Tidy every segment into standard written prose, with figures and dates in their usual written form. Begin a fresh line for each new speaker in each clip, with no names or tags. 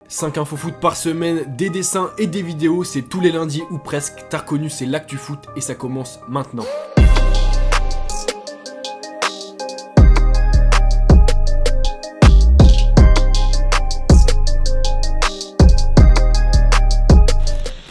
5 infos foot par semaine, des dessins et des vidéos, c'est tous les lundis ou presque. T'as reconnu, c'est l'actu foot et ça commence maintenant.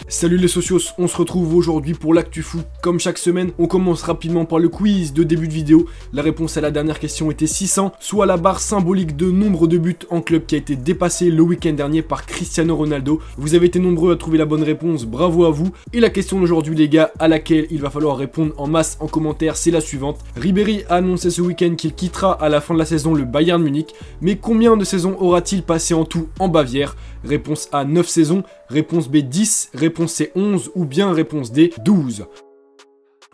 Salut les socios, on se retrouve aujourd'hui pour l'actu foot. Comme chaque semaine, on commence rapidement par le quiz de début de vidéo. La réponse à la dernière question était 600, soit la barre symbolique de nombre de buts en club qui a été dépassée le week-end dernier par Cristiano Ronaldo. Vous avez été nombreux à trouver la bonne réponse, bravo à vous. Et la question d'aujourd'hui les gars, à laquelle il va falloir répondre en masse en commentaire, c'est la suivante. Ribéry a annoncé ce week-end qu'il quittera à la fin de la saison le Bayern Munich, mais combien de saisons aura-t-il passé en tout en Bavière? Réponse A, 9 saisons, réponse B, 10, réponse C, 11 ou bien réponse D, 12.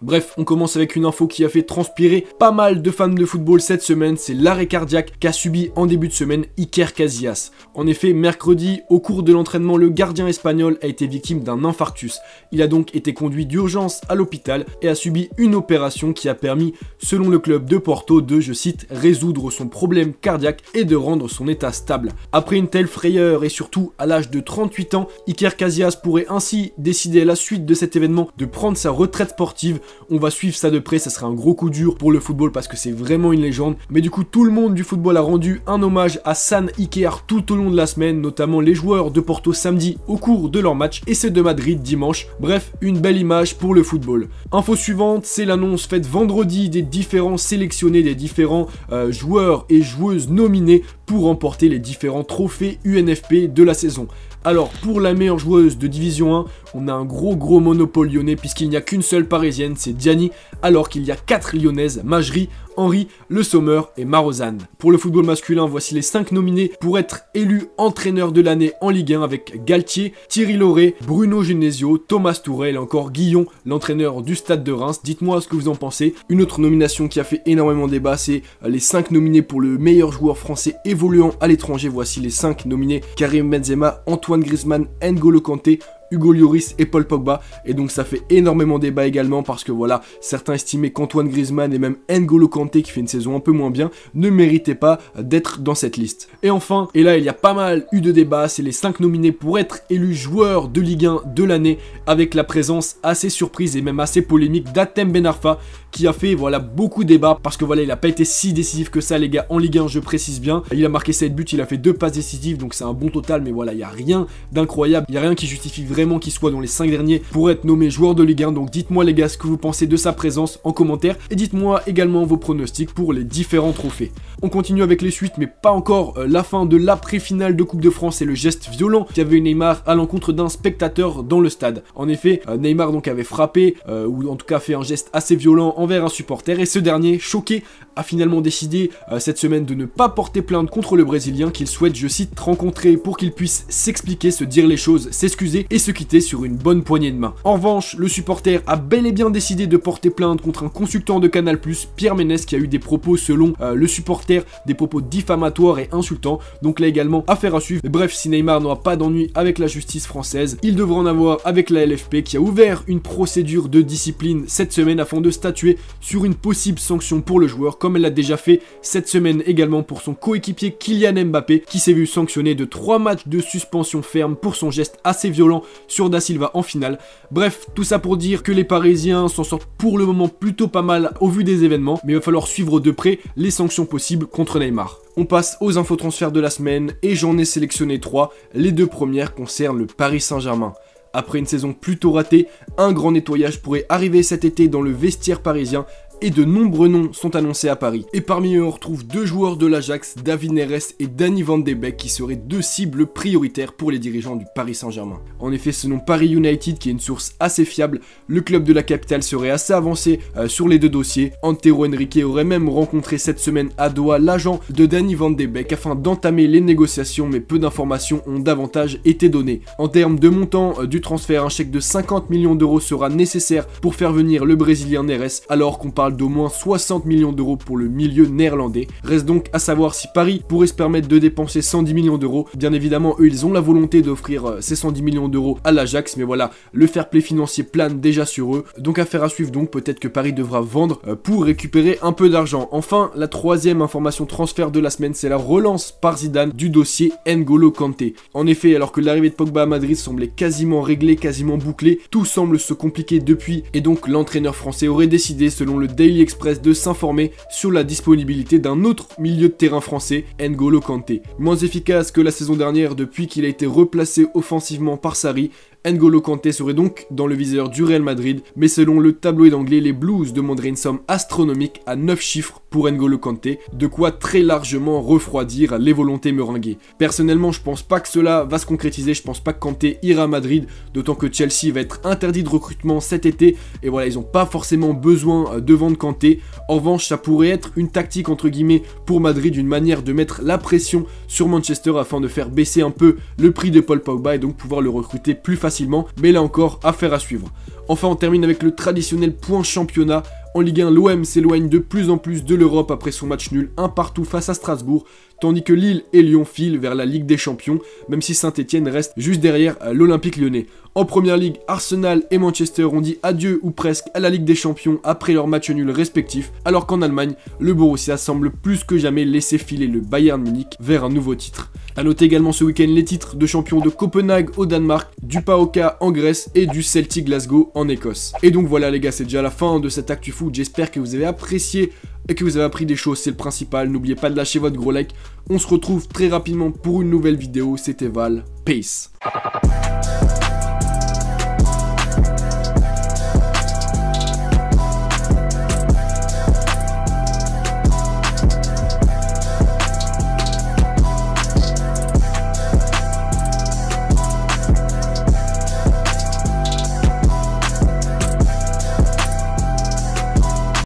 Bref, on commence avec une info qui a fait transpirer pas mal de fans de football cette semaine, c'est l'arrêt cardiaque qu'a subi en début de semaine Iker Casillas. En effet, mercredi, au cours de l'entraînement, le gardien espagnol a été victime d'un infarctus. Il a donc été conduit d'urgence à l'hôpital et a subi une opération qui a permis, selon le club de Porto, de, je cite, résoudre son problème cardiaque et de rendre son état stable. Après une telle frayeur et surtout à l'âge de 38 ans, Iker Casillas pourrait ainsi décider à la suite de cet événement de prendre sa retraite sportive. On va suivre ça de près, ça sera un gros coup dur pour le football parce que c'est vraiment une légende. Mais du coup, tout le monde du football a rendu un hommage à San Iker tout au long de la semaine, notamment les joueurs de Porto samedi au cours de leur match et ceux de Madrid dimanche. Bref, une belle image pour le football. Info suivante, c'est l'annonce faite vendredi des différents sélectionnés, des différents joueurs et joueuses nominés pour remporter les différents trophées UNFP de la saison. Alors, pour la meilleure joueuse de Division 1, on a un gros monopole lyonnais puisqu'il n'y a qu'une seule parisienne, c'est Diani, alors qu'il y a 4 lyonnaises, Majri, Henry, Le Sommer et Marozane. Pour le football masculin, voici les 5 nominés pour être élus entraîneur de l'année en Ligue 1 avec Galtier, Thierry Lauré, Bruno Genesio, Thomas Tourel et encore Guillon, l'entraîneur du Stade de Reims. Dites-moi ce que vous en pensez. Une autre nomination qui a fait énormément débat, c'est les 5 nominés pour le meilleur joueur français évoluant à l'étranger. Voici les 5 nominés: Karim Benzema, Antoine Griezmann, N'Golo Kanté, Hugo Lloris et Paul Pogba, et donc ça fait énormément débat également parce que voilà, certains estimaient qu'Antoine Griezmann et même N'Golo Kanté, qui fait une saison un peu moins bien, ne méritaient pas d'être dans cette liste. Et enfin, et là il y a pas mal eu de débats, c'est les 5 nominés pour être élus joueurs de Ligue 1 de l'année, avec la présence assez surprise et même assez polémique d'Hatem Ben Arfa, qui a fait voilà beaucoup de débats parce que voilà, il a pas été si décisif que ça les gars en Ligue 1, je précise bien. Il a marqué 7 buts, il a fait 2 passes décisives, donc c'est un bon total, mais voilà, il y a rien d'incroyable, il y a rien qui justifie vraiment qu'il soit dans les 5 derniers pour être nommé joueur de Ligue 1. Donc dites-moi les gars ce que vous pensez de sa présence en commentaire et dites-moi également vos pronostics pour les différents trophées. On continue avec les suites, mais pas encore la fin de l'après-finale de Coupe de France et le geste violent qu'avait eu Neymar à l'encontre d'un spectateur dans le stade. En effet, Neymar donc avait frappé ou en tout cas fait un geste assez violent envers un supporter et ce dernier, choqué, a finalement décidé cette semaine de ne pas porter plainte contre le Brésilien qu'il souhaite, je cite, rencontrer pour qu'il puisse s'expliquer, se dire les choses, s'excuser et se quitter sur une bonne poignée de main. En revanche, le supporter a bel et bien décidé de porter plainte contre un consultant de Canal+, Pierre Ménès, qui a eu des propos selon le supporter, des propos diffamatoires et insultants, donc là également affaire à suivre. Bref, si Neymar n'aura pas d'ennui avec la justice française, il devra en avoir avec la LFP qui a ouvert une procédure de discipline cette semaine afin de statuer sur une possible sanction pour le joueur, comme elle l'a déjà fait cette semaine également pour son coéquipier Kylian Mbappé, qui s'est vu sanctionné de 3 matchs de suspension ferme pour son geste assez violent sur Da Silva en finale. Bref, tout ça pour dire que les Parisiens s'en sortent pour le moment plutôt pas mal au vu des événements, mais il va falloir suivre de près les sanctions possibles contre Neymar. On passe aux infos transferts de la semaine et j'en ai sélectionné 3. Les 2 premières concernent le Paris Saint-Germain. Après une saison plutôt ratée, un grand nettoyage pourrait arriver cet été dans le vestiaire parisien et de nombreux noms sont annoncés à Paris. Et parmi eux, on retrouve 2 joueurs de l'Ajax, David Neres et Danny Van de Beek, qui seraient 2 cibles prioritaires pour les dirigeants du Paris Saint-Germain. En effet, selon Paris United, qui est une source assez fiable, le club de la capitale serait assez avancé sur les 2 dossiers. Antero Henrique aurait même rencontré cette semaine à Doha l'agent de Danny Van de Beek afin d'entamer les négociations, mais peu d'informations ont davantage été données. En termes de montant du transfert, un chèque de 50 millions d'euros sera nécessaire pour faire venir le Brésilien Neres, alors qu'on parle parle d'au moins 60 millions d'euros pour le milieu néerlandais. Reste donc à savoir si Paris pourrait se permettre de dépenser 110 millions d'euros. Bien évidemment, eux, ils ont la volonté d'offrir ces 110 millions d'euros à l'Ajax, mais voilà, le fair play financier plane déjà sur eux. Donc affaire à suivre, donc peut-être que Paris devra vendre pour récupérer un peu d'argent. Enfin, la troisième information transfert de la semaine, c'est la relance par Zidane du dossier N'Golo Kanté. En effet, alors que l'arrivée de Pogba à Madrid semblait quasiment réglée, quasiment bouclée, tout semble se compliquer depuis, et donc l'entraîneur français aurait décidé, selon le Daily Express, de s'informer sur la disponibilité d'un autre milieu de terrain français, N'Golo Kanté. Moins efficace que la saison dernière depuis qu'il a été replacé offensivement par Sarri, N'Golo Kanté serait donc dans le viseur du Real Madrid, mais selon le tabloïd anglais, les Blues demanderaient une somme astronomique à 9 chiffres pour N'Golo Kanté, de quoi très largement refroidir les volontés meringuées. Personnellement, je pense pas que cela va se concrétiser, je pense pas que Kanté ira à Madrid, d'autant que Chelsea va être interdit de recrutement cet été, et voilà, ils ont pas forcément besoin de vendre Kanté. En revanche, ça pourrait être une tactique entre guillemets pour Madrid, une manière de mettre la pression sur Manchester afin de faire baisser un peu le prix de Paul Pogba et donc pouvoir le recruter plus facilement, mais là encore, affaire à suivre. Enfin, on termine avec le traditionnel point championnat. En Ligue 1, l'OM s'éloigne de plus en plus de l'Europe après son match nul, un partout face à Strasbourg, tandis que Lille et Lyon filent vers la Ligue des Champions, même si Saint-Etienne reste juste derrière l'Olympique Lyonnais. En Première Ligue, Arsenal et Manchester ont dit adieu ou presque à la Ligue des Champions après leurs matchs nuls respectifs, alors qu'en Allemagne, le Borussia semble plus que jamais laisser filer le Bayern Munich vers un nouveau titre. A noter également ce week-end les titres de champion de Copenhague au Danemark, du PAOK en Grèce et du Celtic Glasgow en Écosse. Et donc voilà les gars, c'est déjà la fin de cette Actu Foot, j'espère que vous avez apprécié et que vous avez appris des choses, c'est le principal. N'oubliez pas de lâcher votre gros like, on se retrouve très rapidement pour une nouvelle vidéo, c'était Val, peace.